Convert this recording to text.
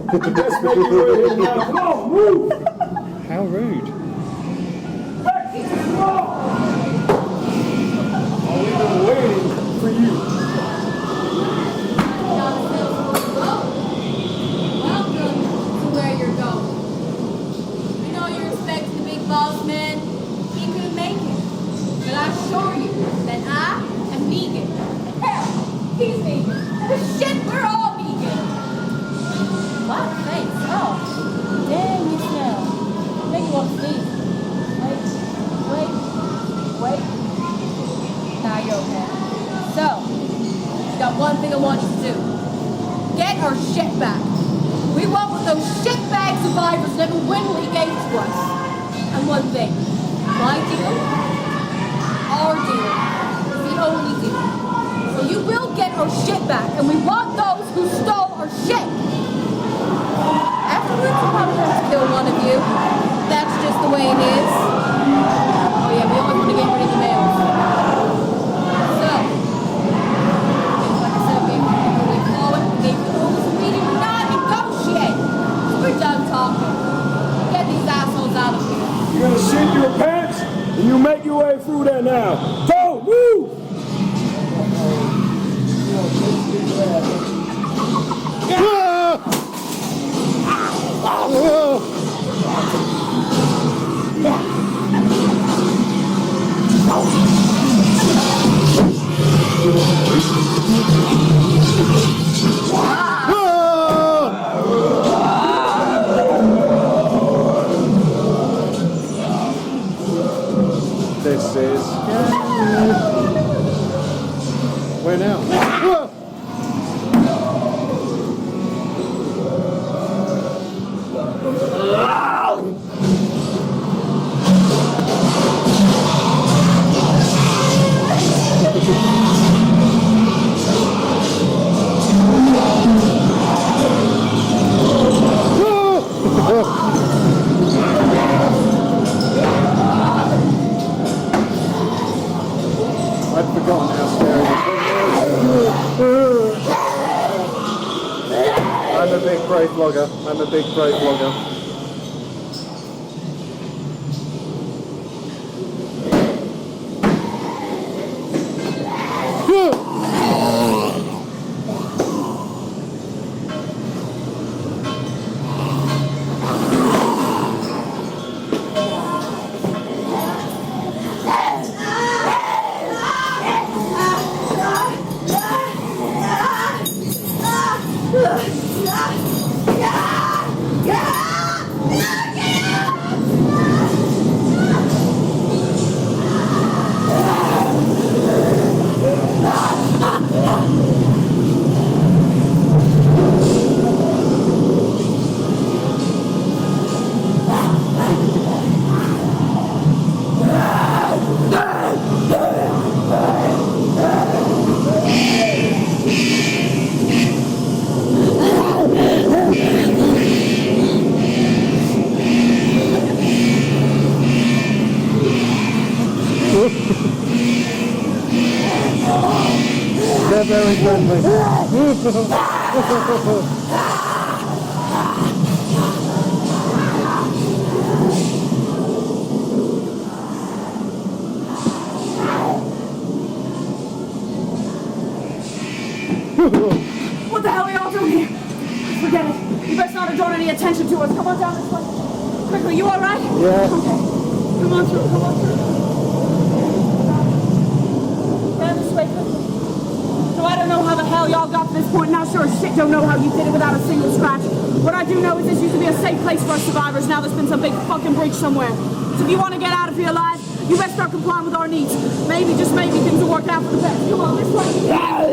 Let's make your way here now. Come on, move! How rude. Back to the wall! Oh, we've been waiting for you. Welcome to where you're going. I know you're expecting the big boss man. He couldn't make it. But I assure you that I am vegan. Hell, he's vegan. And shit, we're all vegan. What? Thanks. Oh, dang, you smell. Make you want to sneeze. Wait. Now you're okay. So, got one thing I want you to do. Get our shit back. We want what those shitbag survivors never willingly gave to us. And one thing, my deal, our deal, is the only deal. So you will get our shit back, and we want those who stole our shit. Afterwards, we'll probably have to kill one of you. That's just the way it is. Oh yeah, we always want to get rid of the males. So, like I said, we call it, we gave you the rules, we do not negotiate. So we're done talking. Get these assholes out of here. You're gonna shit your pants, and you make your way through there now. Go, move! This is where now? I'd forgotten how scary this was. I'm a big brave vlogger. They're very friendly. What the hell are y'all doing here? Forget it. You best not have drawn any attention to us. Come on down this way. Quickly, you alright? Yeah. Okay. Come on through. Down this way, quickly. So I don't know how the hell y'all got to this point, and I sure as shit don't know how you did it without a single scratch. What I do know is this used to be a safe place for us survivors. Now there's been some big fucking breach somewhere. So if you want to get out of here alive, you best start complying with our needs. Maybe, just maybe, things will work out for the best. Come on, this way. Go!